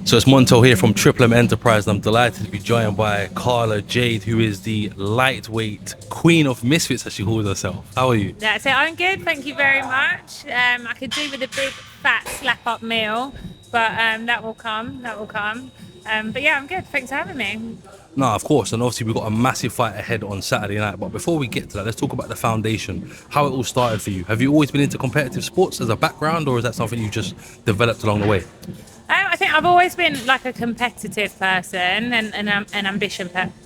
So it's Montel here from Triple M Enterprise, and I'm delighted to be joined by Carla Jade, who is the lightweight queen of Misfits, as she calls herself. How are you? That's it. I'm good. Thank you very much. I could do with a big fat slap up meal, but that will come. That will come. But yeah, I'm good. Thanks for having me. No, of course, and obviously we've got a massive fight ahead on Saturday night. But before we get to that, let's talk about the foundation, how it all started for you. Have you always been into competitive sports as a background, or is that something you just developed along the way? I think I've always been like a competitive person and an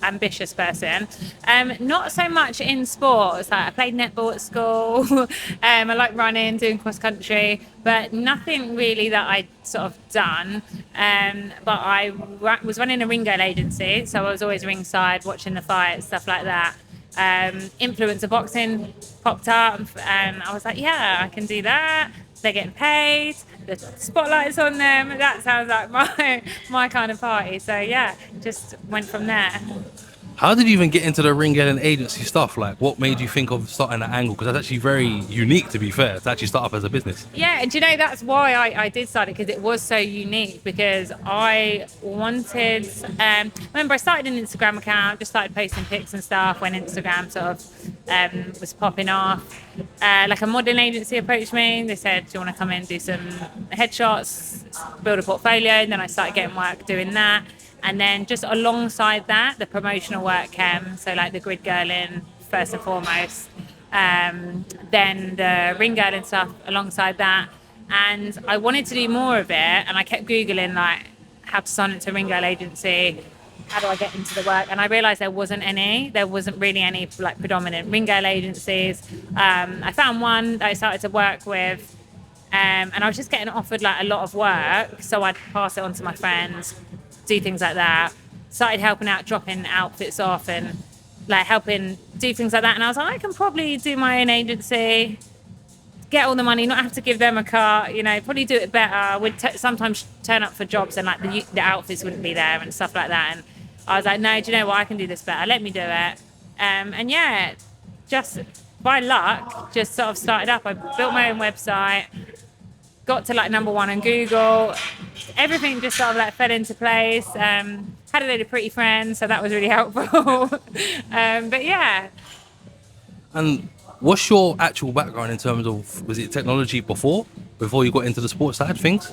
ambitious person. Not so much in sports. Like I played netball at school. I like running, doing cross country, but nothing really that I sort of done. But was running a ring girl agency, so I was always ringside, watching the fights, stuff like that. Influencer boxing popped up, and I was like, yeah, I can do that. They're getting paid, the spotlight's on them. That sounds like my kind of party. So yeah, just went from there. How did you even get into the ring and agency stuff? Like, what made you think of starting that angle? Because that's actually very unique, to be fair, to actually start up as a business. Yeah, and do you know that's why I did start it, because it was so unique. Because I wanted, remember I started an Instagram account, just started posting pics and stuff when Instagram sort of was popping off. Like a modeling agency approached me. They said, "Do you want to come in and do some headshots, build a portfolio?" And then I started getting work doing that. And then just alongside that, the promotional work came. So like the grid girling first and foremost. Then the ring girling stuff alongside that. And I wanted to do more of it. And I kept Googling like how to sign into a ring girl agency. How do I get into the work? And I realized there wasn't any. There wasn't really any like predominant ring girl agencies. I found one that I started to work with. And I was just getting offered like a lot of work. So I'd pass it on to my friends, do things like that. Started helping out, dropping outfits off and like helping do things like that. And I was like, I can probably do my own agency, get all the money, not have to give them a cut, probably do it better. Would sometimes turn up for jobs and like the outfits wouldn't be there and stuff like that. And I was like, no, do you know what? I can do this better. Let me do it. And yeah, just by luck, just sort of started up. I built my own website, got to like number one on Google. Everything just sort of like fell into place. Had a load of pretty friends, so that was really helpful. But yeah. And what's your actual background in terms of, was it technology before you got into the sports side of things?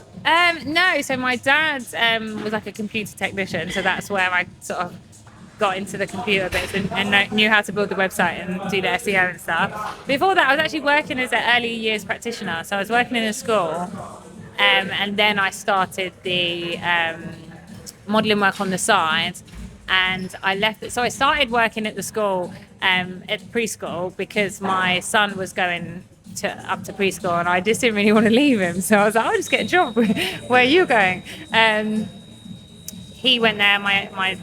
No, so my dad was like a computer technician, so that's where I sort of got into the computer bits and knew how to build the website and do the SEO and stuff. Before that, I was actually working as an early years practitioner, so I was working in a school, and then I started the modelling work on the side, and I left it. So I started working at the school at preschool because my son was going up to preschool and I just didn't really want to leave him, so I was like, I'll just get a job. Where are you going? He went there. My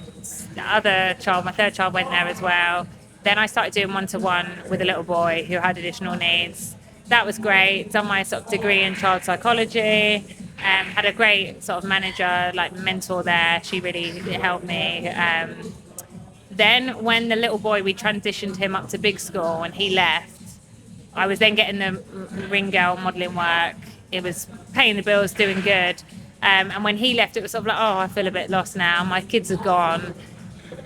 other child, my third child, went there as well. Then I started doing one-to-one with a little boy who had additional needs. That was great. Done my sort of degree in child psychology. Had a great sort of manager, like mentor there. She really helped me. Then when the little boy, we transitioned him up to big school and he left, I was then getting the ring girl modelling work. It was paying the bills, doing good. And when he left, it was sort of like, oh, I feel a bit lost now. My kids are gone.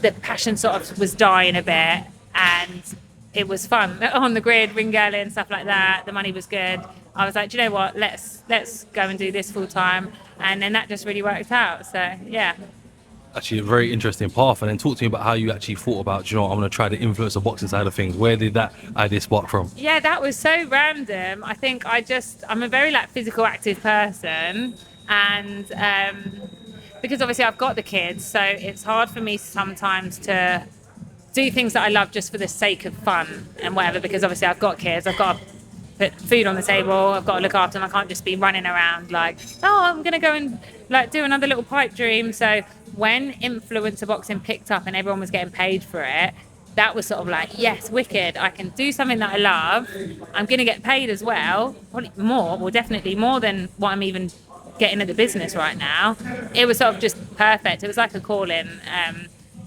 The passion sort of was dying a bit. And it was fun on the grid, ring girling and stuff like that. The money was good. I was like, do you know what? Let's go and do this full time. And then that just really worked out. So, yeah. Actually, a very interesting path. And then talk to me about how you actually thought about, I'm going to try the influencer boxing side of things. Where did that idea spark from? Yeah, that was so random. I think I'm a very like physical active person. And because obviously I've got the kids, so it's hard for me sometimes to do things that I love just for the sake of fun and whatever, because obviously I've got kids, I've got to put food on the table, I've got to look after them. I can't just be running around like, oh, I'm going to go and like do another little pipe dream. So when influencer boxing picked up and everyone was getting paid for it, that was sort of like, yes, wicked. I can do something that I love. I'm going to get paid as well, probably definitely more than what I'm even getting at the business right now. It was sort of just perfect. It was like a calling.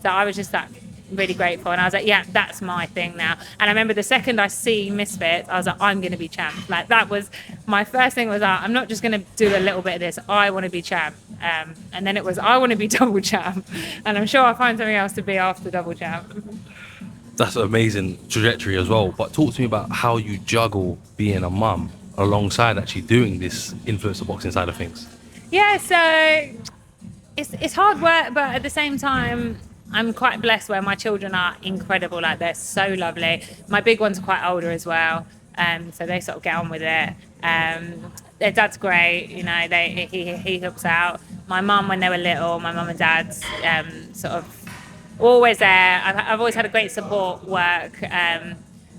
So I was just like really grateful, and I was like, yeah, that's my thing now. And I remember the second I see Misfits, I was like, I'm going to be champ. Like that was my first thing, was like, I'm not just going to do a little bit of this, I want to be champ. And then it was, I want to be double champ. And I'm sure I'll find something else to be after double champ. That's an amazing trajectory as well. But talk to me about how you juggle being a mum alongside actually doing this influencer boxing side of things. Yeah, so it's hard work, but at the same time, I'm quite blessed where my children are incredible. Like, they're so lovely. My big ones are quite older as well, so they sort of get on with it. Their dad's great, you know. He helps out. My mum, when they were little, my mum and dad's sort of always there. I've always had a great support work,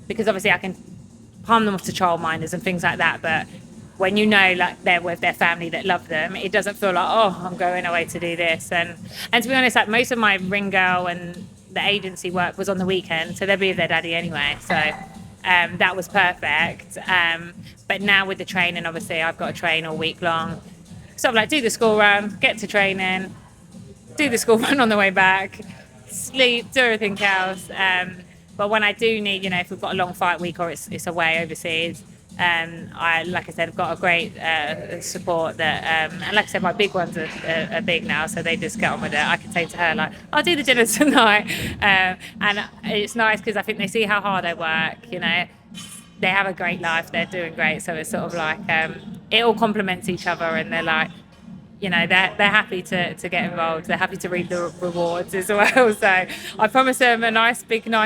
because obviously I can palm them off to childminders and things like that, but when you know, like, they're with their family that love them, it doesn't feel like, oh, I'm going away to do this. And to be honest, like, most of my ring girl and the agency work was on the weekend, so they'd be with their daddy anyway. So that was perfect. But now with the training, obviously I've got to train all week long. Sort of like do the school run, get to training, do the school run on the way back, sleep, do everything else. But when I do need, you know, if we've got a long fight week or it's away overseas, like I said, I've got a great support that, and like I said, my big ones are big now, so they just get on with it. I can say to her, like, I'll do the dinner tonight, and it's nice because I think they see how hard I work. You know, they have a great life, they're doing great, so it's sort of like it all complements each other, and they're like, you know, they're happy to get involved. They're happy to reap the rewards as well. So I promised them a nice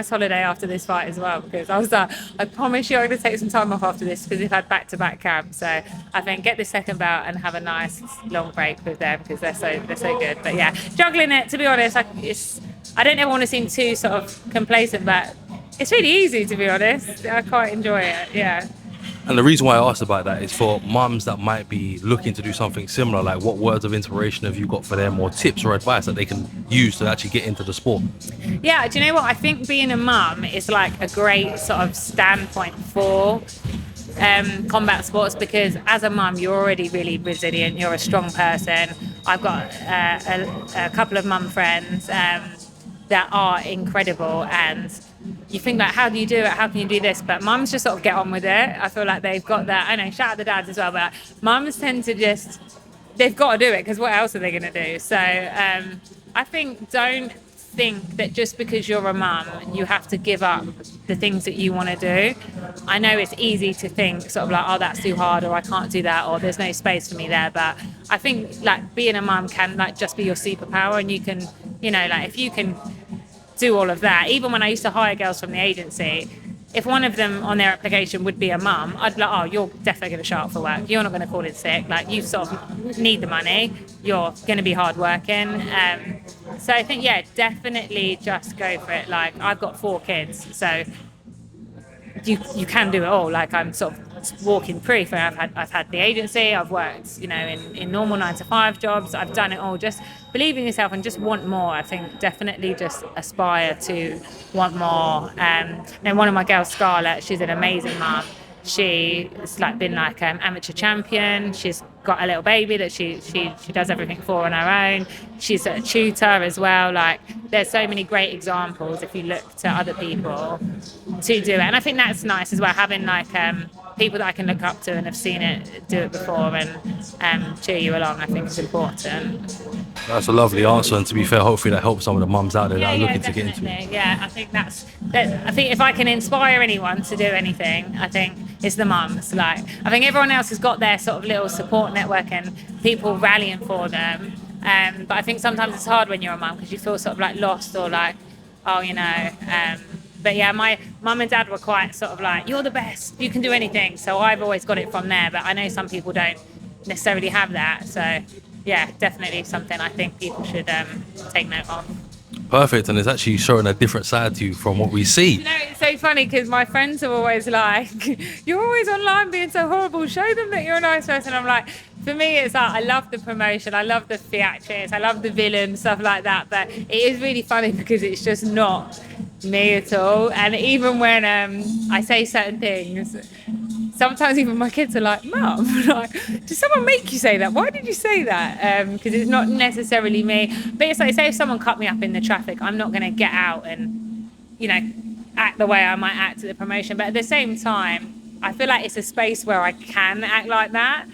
holiday after this fight as well, because I was like, I promise you I'm going to take some time off after this, because we've had back-to-back camps. So I think get the second bout and have a nice long break with them, because they're so good. But yeah, juggling it, to be honest, I don't ever want to seem too sort of complacent, but it's really easy, to be honest. I quite enjoy it, yeah. And the reason why I asked about that is for mums that might be looking to do something similar. Like, what words of inspiration have you got for them, or tips or advice that they can use to actually get into the sport? Yeah, do you know what? I think being a mum is like a great sort of standpoint for combat sports, because as a mum, you're already really resilient. You're a strong person. I've got a couple of mum friends that are incredible, and you think, like, how do you do it? How can you do this? But mums just sort of get on with it. I feel like they've got that. I know, shout out the dads as well, but mums tend to just, they've got to do it, because what else are they going to do? So I think, don't think that just because you're a mum, you have to give up the things that you want to do. I know it's easy to think sort of like, oh, that's too hard, or I can't do that, or there's no space for me there. But I think, like, being a mum can, like, just be your superpower, and you can, you know, like, if you can do all of that. Even when I used to hire girls from the agency, if one of them on their application would be a mum, I'd be like, oh, you're definitely going to show up for work. You're not going to call in sick. Like, you sort of need the money. You're going to be hardworking. So I think, yeah, definitely just go for it. Like, I've got 4 kids, so you can do it all. Like, I'm sort of walking proof. And I've had the agency. I've worked, you know, in normal 9-to-5 jobs. I've done it all. Just believe in yourself and just want more. I think definitely just aspire to want more. And one of my girls, Scarlett, she's an amazing mum. She's like been like amateur champion. She's got a little baby that she does everything for on her own. She's a tutor as well. Like, there's so many great examples if you look to other people to do it. And I think that's nice as well, having like people that I can look up to and have seen it do it before and cheer you along. I think it's important. That's a lovely answer, and to be fair, hopefully that helps some of the mums out there that are looking to get into it. Yeah, I think I think if I can inspire anyone to do anything, I think it's the mums. Like, I think everyone else has got their sort of little support network and people rallying for them. But I think sometimes it's hard when you're a mum, because you feel sort of like lost, or like, oh, you know. But yeah, my mum and dad were quite sort of like, you're the best, you can do anything. So I've always got it from there. But I know some people don't necessarily have that. So yeah, definitely something I think people should take note of. Perfect, and it's actually showing a different side to you from what we see. You know, it's so funny, because my friends are always like, you're always online being so horrible, show them that you're a nice person. I'm like, for me, it's like, I love the promotion, I love the theatrics, I love the villain, stuff like that, but it is really funny because it's just not me at all. And even when I say certain things, sometimes even my kids are like, Mum, like, did someone make you say that? Why did you say that? Because it's not necessarily me. But it's like, say if someone cut me up in the traffic, I'm not going to get out and, you know, act the way I might act at the promotion. But at the same time, I feel like it's a space where I can act like that.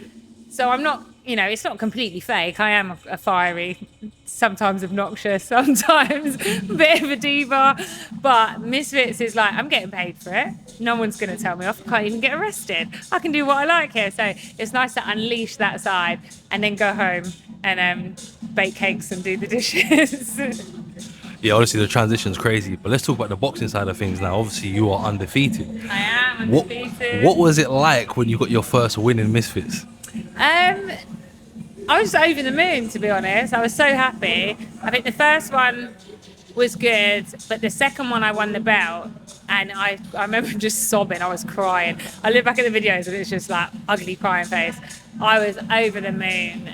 So I'm not you know, it's not completely fake. I am a fiery, sometimes obnoxious, sometimes a bit of a diva. But Misfits is like, I'm getting paid for it. No one's going to tell me off. I can't even get arrested. I can do what I like here. So it's nice to unleash that side and then go home and bake cakes and do the dishes. Yeah, honestly, the transition's crazy. But let's talk about the boxing side of things now. Obviously, you are undefeated. I am What undefeated. What was it like when you got your first win in Misfits? I was over the moon, to be honest. I was so happy. I think the first one was good, but the second one I won the belt, and I remember just sobbing. I was crying. I look back at the videos and it's just like ugly crying face. I was over the moon.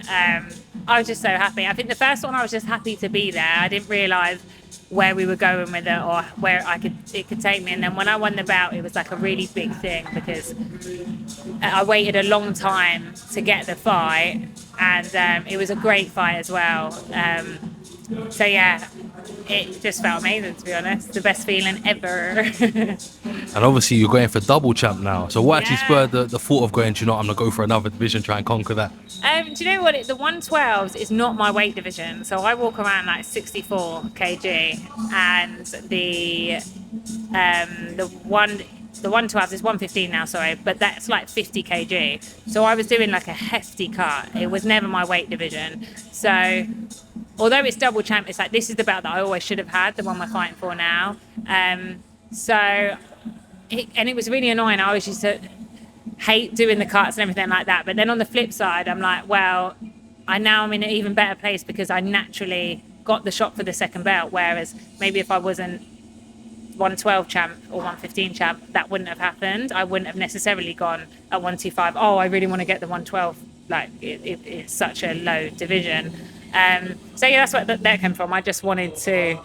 I was just so happy. I think the first one I was just happy to be there. I didn't realise where we were going with it or where it could take me. And then when I won the belt, it was like a really big thing because I waited a long time to get the fight, and it was a great fight as well. So yeah, it just felt amazing, to be honest. The best feeling ever. And obviously, you're going for double champ now. So what actually Yeah. spurred the thought of going, do you know what, I'm going to go for another division, try and conquer that? Do you know what? The 112s is not my weight division. So I walk around like 64 kg, and the 112 is 115 now, sorry, but that's like 50 kg. So I was doing like a hefty cut. It was never my weight division. So although it's double champ, it's like this is the belt that I always should have had, the one we're fighting for now. It was really annoying. I always used to hate doing the cuts and everything like that. But then on the flip side, I'm like, well, I'm in an even better place because I naturally got the shot for the second belt. Whereas maybe if I wasn't 112 champ or 115 champ, that wouldn't have happened. I wouldn't have necessarily gone at 125. Oh, I really want to get the 112. Like it's such a low division. So yeah, that's what that came from. I just wanted to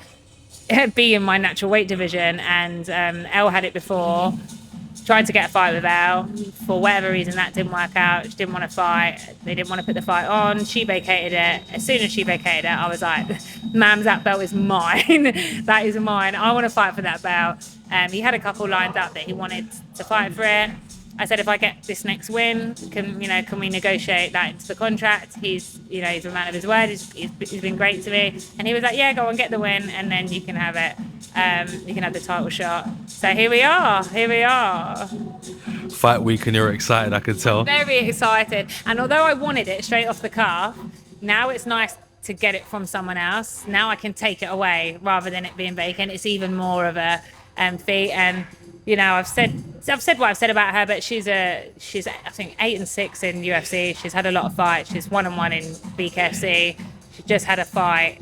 be in my natural weight division, and Elle had it before. Tried to get a fight with Elle. For whatever reason, that didn't work out. She didn't want to fight. They didn't want to put the fight on. She vacated it. As soon as she vacated it, I was like, ma'am, that belt is mine. That is mine. I want to fight for that belt. He had a couple lined up that he wanted to fight for it. I said, if I get this next win, can we negotiate that into the contract? He's a man of his word. He's been great to me. And he was like, yeah, go and get the win, and then you can have it. You can have the title shot. So here we are. Fight week, and you're excited, I could tell. Very excited. And although I wanted it straight off the cuff, now it's nice to get it from someone else. Now I can take it away rather than it being vacant. It's even more of a feat. And I've said what I've said about her, but she's I think 8-6 in UFC. She's had a lot of fights. She's 1-1 in BKFC. She just had a fight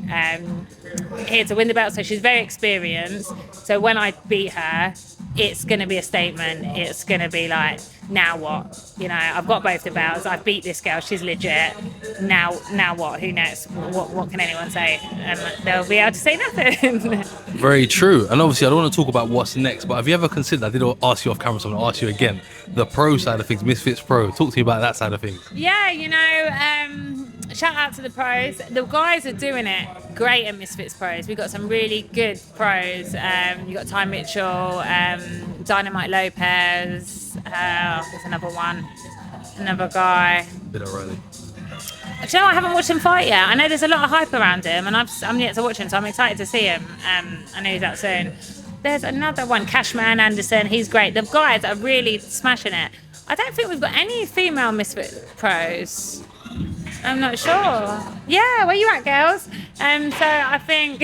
here to win the belt, so she's very experienced. So when I beat her, it's going to be a statement. It's going to be like, now what? I've got both the belts. I've beat this girl. She's legit. Now what? Who knows? What can anyone say? And they'll be able to say nothing. Very true. And obviously, I don't want to talk about what's next, but have you ever considered, I did ask you off camera, so I'm going to ask you again, the pro side of things, Misfits Pro. Talk to me about that side of things. Yeah, shout out to the pros. The guys are doing it great at Misfits Pros. We've got some really good pros. You've got Ty Mitchell, Dynamite Lopez, there's another guy. Bit O'Reilly. Do you know, I haven't watched him fight yet. I know there's a lot of hype around him, and I'm yet to watch him, so I'm excited to see him. I know he's out soon. There's another one, Cashman Anderson. He's great. The guys are really smashing it. I don't think we've got any female Misfit pros. I'm not sure. Yeah, where you at, girls? So I think,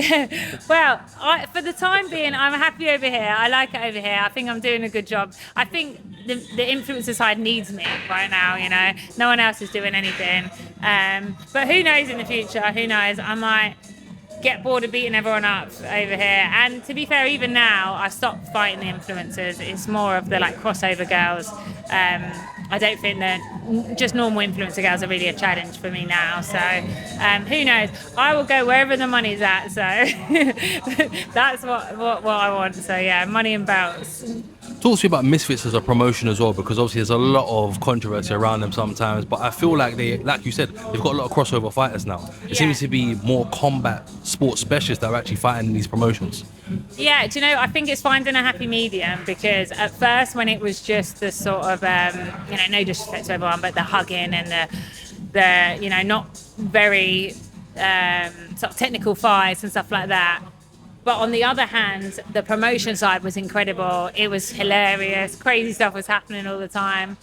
for the time being, I'm happy over here. I like it over here. I think I'm doing a good job. I think the influencer side needs me right now, No one else is doing anything. But who knows in the future? Who knows? I might get bored of beating everyone up over here. And to be fair, even now, I've stopped fighting the influencers. It's more of the crossover girls. I don't think that just normal influencer girls are really a challenge for me now. So who knows? I will go wherever the money's at. So that's what I want. So yeah, money and belts. Talk to me about Misfits as a promotion as well, because obviously there's a lot of controversy around them sometimes, but I feel like like you said, they've got a lot of crossover fighters now. It seems to be more combat sports specialists that are actually fighting in these promotions. Yeah, do you know, I think it's finding a happy medium, because at first when it was just the sort of, no disrespect to everyone, but the hugging and not very sort of technical fights and stuff like that. But on the other hand, the promotion side was incredible. It was hilarious. Crazy stuff was happening all the time.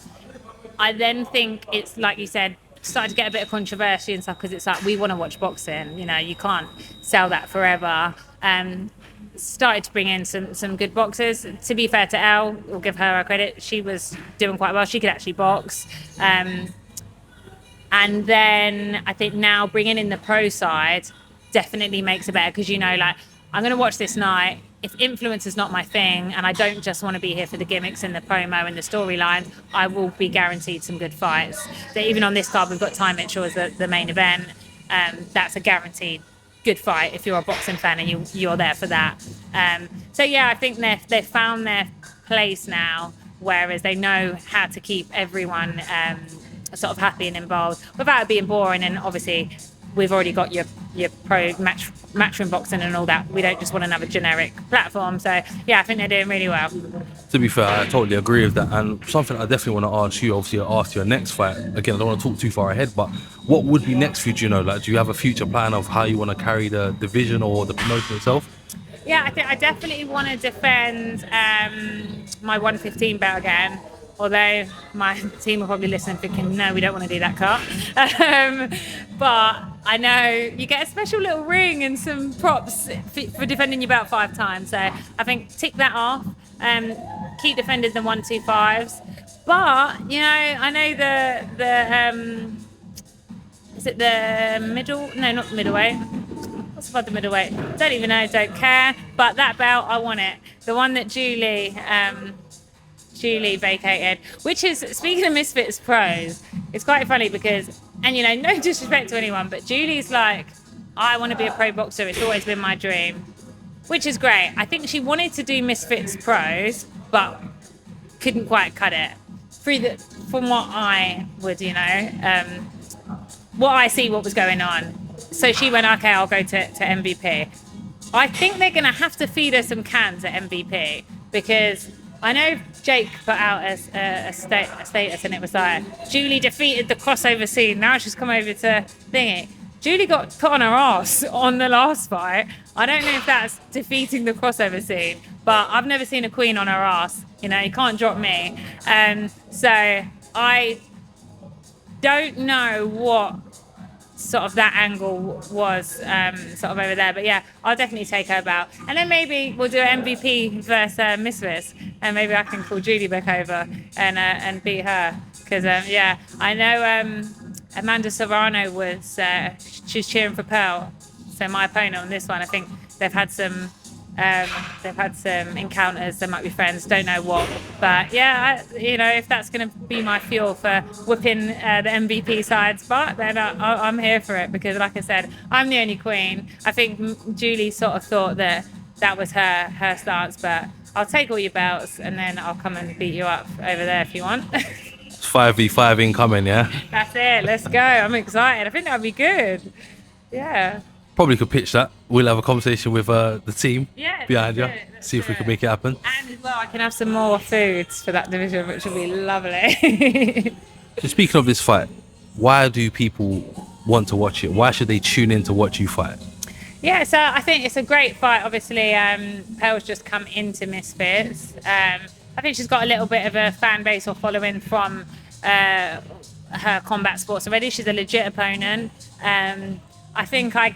I then think it's, like you said, started to get a bit of controversy and stuff, because it's like, we want to watch boxing. You can't sell that forever. Started to bring in some good boxers. To be fair to Elle, we'll give her credit. She was doing quite well. She could actually box. And then I think now bringing in the pro side definitely makes it better, because like, I'm going to watch this night. If influence is not my thing, and I don't just want to be here for the gimmicks and the promo and the storyline, I will be guaranteed some good fights. So even on this card, we've got Ty Mitchell as the main event. That's a guaranteed good fight if you're a boxing fan and you're there for that. So yeah, I think they've found their place now, whereas they know how to keep everyone sort of happy and involved without it being boring. And obviously, we've already got your pro matchroom boxing and all that. We don't just want another generic platform. So yeah, I think they're doing really well. To be fair, I totally agree with that. And something I definitely want to ask you, obviously, after your next fight. Again, I don't want to talk too far ahead, but what would be next for you? Like, do you have a future plan of how you want to carry the division or the promotion itself? Yeah, I think I definitely want to defend my 115 belt again. Although my team are probably listening thinking, no, we don't want to do that cut. But I know you get a special little ring and some props for defending your belt 5 times. So I think tick that off. Keep defending the 125s. But, I know is it the middle? No, not the middleweight. What's about the middleweight? Don't even know, don't care. But that belt, I want it. The one that Julie vacated, which is, speaking of Misfits pros, it's quite funny because, and no disrespect to anyone, but Julie's like, I want to be a pro boxer, it's always been my dream, which is great. I think she wanted to do Misfits pros, but couldn't quite cut it. From what I would, what I see, what was going on. So she went, okay, I'll go to MVP. I think they're going to have to feed her some cans at MVP, because I know Jake put out a status and it was like, Julie defeated the crossover scene. Now she's come over to thingy. Julie got put on her ass on the last fight. I don't know if that's defeating the crossover scene, but I've never seen a queen on her ass. You can't drop me. So I don't know what sort of that angle was sort of over there, but yeah, I'll definitely take her bout, and then maybe we'll do an MVP versus Misfits, and maybe I can call Julie back over and beat her, because yeah, I know Amanda Serrano was she's cheering for Pearl, so my opponent on this one, I think they've had some encounters. They might be friends, don't know what, but yeah, if that's going to be my fuel for whipping the MVP side's butt, then I'm here for it, because like I said, I'm the only queen. I think Julie sort of thought that was her stance, but I'll take all your belts and then I'll come and beat you up over there if you want. It's 5v5 incoming, yeah? That's it, let's go. I'm excited. I think that'll be good. Yeah. Probably could pitch that. We'll have a conversation with the team behind you, see if we can make it happen. And as well, I can have some more foods for that division, which will be lovely. So speaking of this fight, why do people want to watch it? Why should they tune in to watch you fight? Yeah, so I think it's a great fight. Obviously, Pearl's just come into Misfits. I think she's got a little bit of a fan base or following from her combat sports already. She's a legit opponent. I think I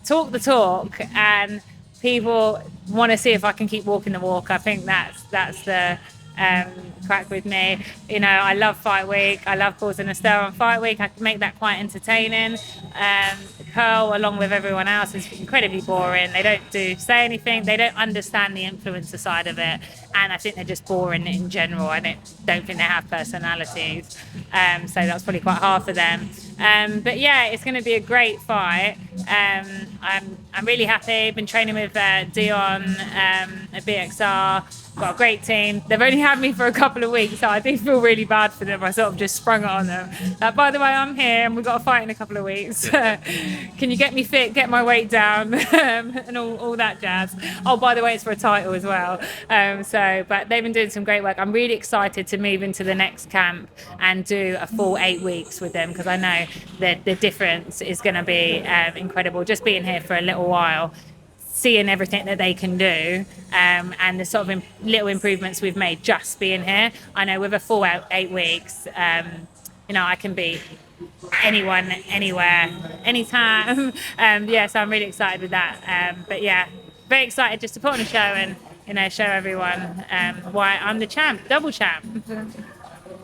talk the talk and people want to see if I can keep walking the walk. I think that's the crack with me. I love fight week. I love causing a stir on fight week. I can make that quite entertaining. Pearl, along with everyone else, is incredibly boring. They don't say anything. They don't understand the influencer side of it, and I think they're just boring in general. I don't think they have personalities, so that's probably quite hard for them. But yeah, it's going to be a great fight. I'm really happy. Been training with Dion at BXR. Got a great team. They've only had me for a couple of weeks, so I do feel really bad for them. I sort of just sprung it on them. By the way, I'm here and we've got a fight in a couple of weeks. Can you get me fit, get my weight down, and all that jazz. Oh, by the way, it's for a title as well. But they've been doing some great work. I'm really excited to move into the next camp and do a full 8 weeks with them, because I know know the difference is going to be incredible. Just being here for a little while, seeing everything that they can do, and the sort of little improvements we've made just being here. I know with a full 8 weeks, you know, I can beat anyone, anywhere, anytime. Yeah, so I'm really excited with that. But yeah, very excited just to put on a show and, you know, show everyone why I'm the champ, double champ.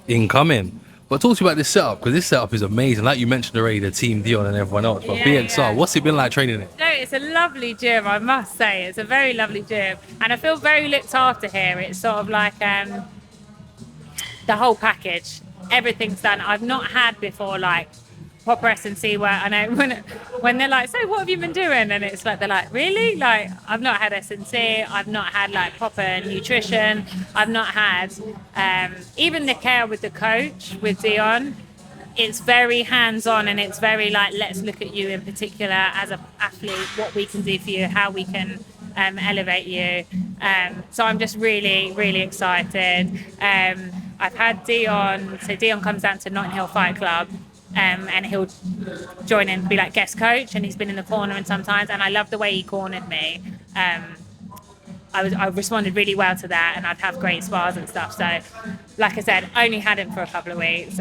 Incoming. But talk to you about this setup, because this setup is amazing. Like you mentioned already, the team Dion and everyone else. But BXR, what's it been like training it? No, it's a lovely gym, I must say. It's a very lovely gym, and I feel very looked after here. It's sort of like the whole package. Everything's done. I've not had before like proper S&C where I know when they're like, so what have you been doing? And it's like, they're like, really? Like, I've not had S&C. I've not had like proper nutrition. I've not had even the care with the coach, with Dion. It's very hands-on, and it's very like, let's look at you in particular as an athlete, what we can do for you, how we can elevate you. So I'm just really, really excited. I've had Dion, so Dion comes down to Notting Hill Fight Club, and he'll join in, be like guest coach, and he's been in the corner and sometimes, and I love the way he cornered me. I responded really well to that, and I'd have great spars and stuff. So, like I said, only had him for a couple of weeks,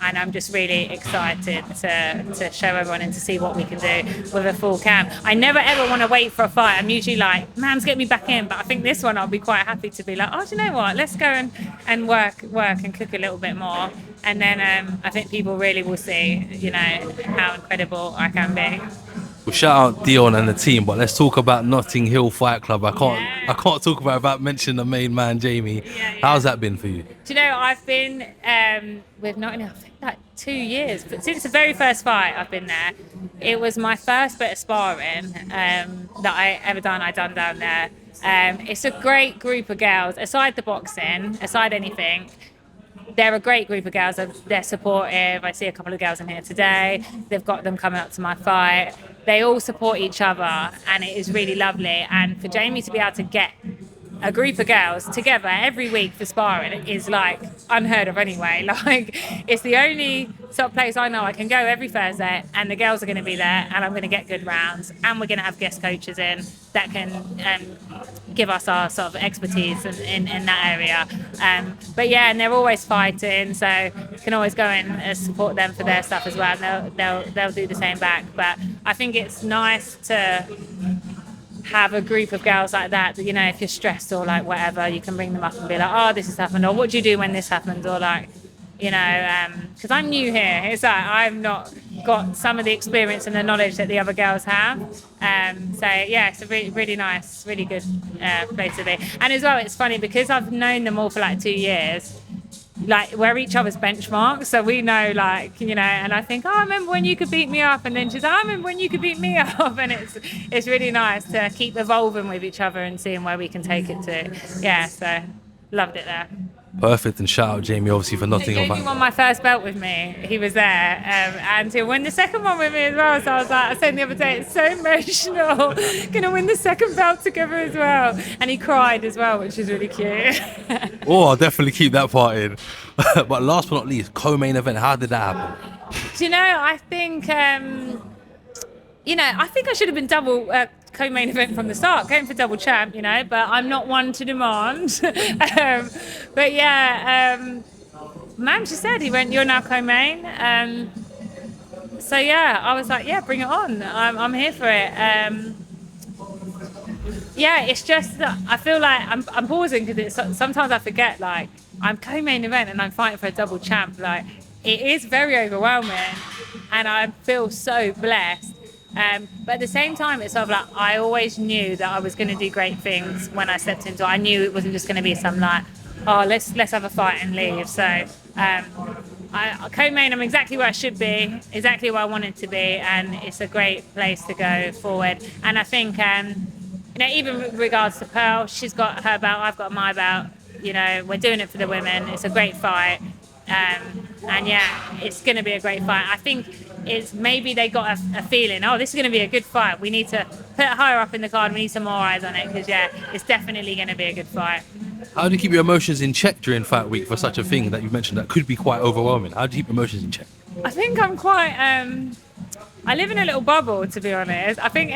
and I'm just really excited to show everyone and to see what we can do with a full camp. I never ever want to wait for a fight. I'm usually like, man's get me back in, but I think this one I'll be quite happy to be like, oh, do you know what? Let's go and work and cook a little bit more, and then I think people really will see, you know, how incredible I can be. Well, shout out Dion and the team, but let's talk about Notting Hill Fight Club. I can't talk about mentioning the main man, Jamie. How's that been for you? Do you know, I've been with Notting Hill, I think like 2 years, but since the very first fight I've been there. It was my first bit of sparring that I ever done. I done down there. It's a great group of girls. Aside the boxing, aside anything, they're a great group of girls. They're supportive. I see a couple of girls in here today. They've got them coming up to my fight. They all support each other, and it is really lovely. And for Jamie to be able to get a group of girls together every week for sparring is like unheard of anyway. Like, it's the only sort of place I know I can go every Thursday, and the girls are going to be there, and I'm going to get good rounds, and we're going to have guest coaches in that can give us our sort of expertise in that area. But yeah, and they're always fighting, so you can always go and support them for their stuff as well, and they'll do the same back. But I think it's nice to have a group of girls like that, you know, if you're stressed or like whatever, you can bring them up and be like, oh, this has happened, or what do you do when this happens, or like, you know, because I'm new here. It's like I've not got some of the experience and the knowledge that the other girls have. So yeah, it's a really, really nice, really good place to be. And as well, it's funny because I've known them all for like 2 years. Like, we're each other's benchmarks, so we know, like, you know, and I think, oh, I remember when you could beat me up, and then she's like, I remember when you could beat me up, and it's really nice to keep evolving with each other and seeing where we can take it to. Yeah, so loved it there. Perfect, and shout out Jamie obviously for Notting Hill. Jamie won my first belt with me. He was there, and he'll win the second one with me as well. So I was like, I said the other day, it's so emotional. Gonna win the second belt together as well. And he cried as well, which is really cute. Oh, I'll definitely keep that part in. But last but not least, co-main event. How did that happen? Do you know? I think, you know, I think I should have been double. Co-main event from the start, going for double champ, you know, but I'm not one to demand. But yeah, man just said, he went, you're now co-main. So yeah, I was like, yeah, bring it on. I'm here for it. Yeah, it's just that I feel like I'm pausing because sometimes I forget, like, I'm co-main event and I'm fighting for a double champ. Like, it is very overwhelming, and I feel so blessed. But at the same time, it's sort of like I always knew that I was going to do great things when I stepped into it. I knew it wasn't just going to be some like, oh, let's have a fight and leave. So I co-main, I'm exactly where I should be, exactly where I wanted to be, and it's a great place to go forward. And I think, you know, even with regards to Pearl, she's got her belt, I've got my belt. You know, we're doing it for the women. It's a great fight. And yeah, it's going to be a great fight. I think it's maybe they got a feeling, oh, this is going to be a good fight. We need to put it higher up in the card. We need some more eyes on it because, yeah, it's definitely going to be a good fight. How do you keep your emotions in check during fight week for such a thing that you mentioned that could be quite overwhelming? How do you keep emotions in check? I think I'm quite. I live in a little bubble, to be honest. I think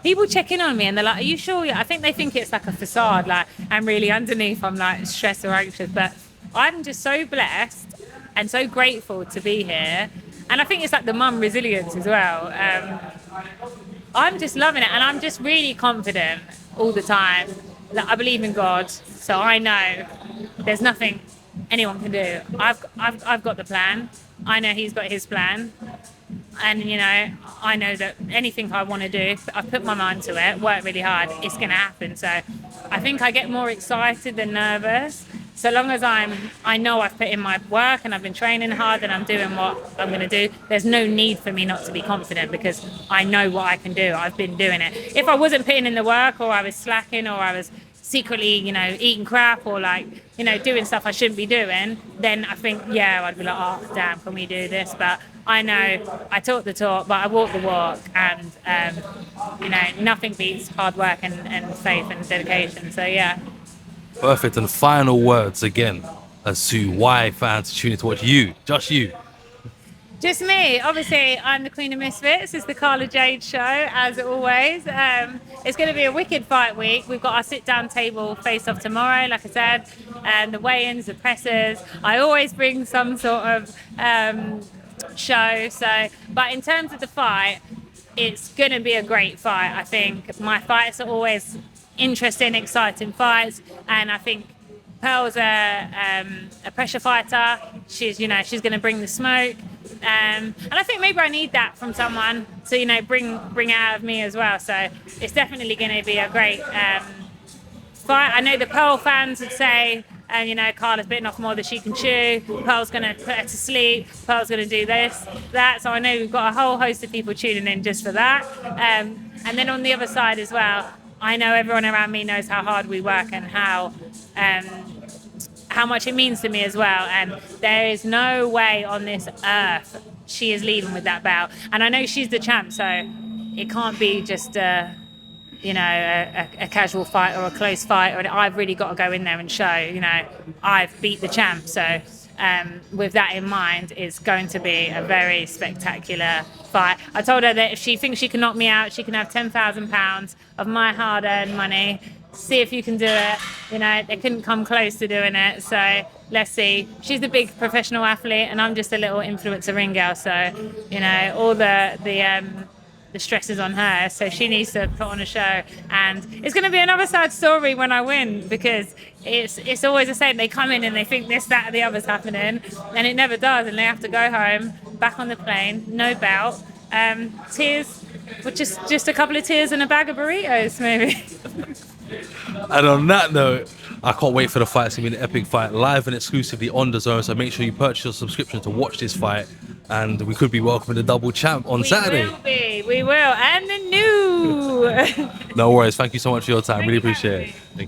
people check in on me and they're like, "Are you sure?" Yeah, I think they think it's like a facade, like I'm really underneath. I'm like stressed or anxious, but I'm just so blessed and so grateful to be here. And I think it's like the mum resilience as well. I'm just loving it, and I'm just really confident all the time that I believe in God. So I know there's nothing anyone can do. I've got the plan. I know He's got His plan, and I know that anything I want to do, if I put my mind to it, work really hard, it's going to happen. So I think I get more excited than nervous. So long as I know I've put in my work and I've been training hard and I'm doing what I'm going to do, there's no need for me not to be confident because I know what I can do. I've been doing it. If I wasn't putting in the work, or I was slacking, or I was secretly, eating crap, or doing stuff I shouldn't be doing, then I think, I'd be like, oh, damn, can we do this? But I know I talk the talk, but I walk the walk, and nothing beats hard work and faith and dedication. So yeah. Perfect. And final words again as to why fans tune in to watch you, just you. Just me. Obviously, I'm the Queen of Misfits. It's the Carla Jade show, as always. It's going to be a wicked fight week. We've got our sit-down table face-off tomorrow, like I said, and the weigh-ins, the presses. I always bring some sort of show. But in terms of the fight, it's going to be a great fight. I think my fights are always interesting, exciting fights, and I think Pearl's a pressure fighter. She's going to bring the smoke, and I think maybe I need that from someone to bring it out of me as well. So it's definitely going to be a great fight. I know the Pearl fans would say, Carla's bitten off more than she can chew. Pearl's going to put her to sleep. Pearl's going to do this, that. So I know we've got a whole host of people tuning in just for that. And then on the other side as well, I know everyone around me knows how hard we work and how much it means to me as well. And there is no way on this earth she is leaving with that belt. And I know she's the champ, so it can't be just a casual fight or a close fight. Or I've really got to go in there and show, I've beat the champ. So with that in mind, it's going to be a very spectacular fight. I told her that if she thinks she can knock me out, she can have £10,000 of my hard-earned money. See if you can do it. They couldn't come close to doing it. So let's see. She's the big professional athlete, and I'm just a little influencer ring girl. So all the stress is on her, so she needs to put on a show. And it's going to be another sad story when I win, because it's always the same. They come in and they think this, that, or the other's happening, and it never does, and they have to go home, back on the plane, no belt, tears, with just a couple of tears and a bag of burritos, maybe. And on that note, I can't wait for the fight. It's going to be an epic fight, live and exclusively on DAZN. So make sure you purchase your subscription to watch this fight. And we could be welcoming the double champ on Saturday. We will. And the new. No worries. Thank you so much for your time. Really appreciate it. Thank you.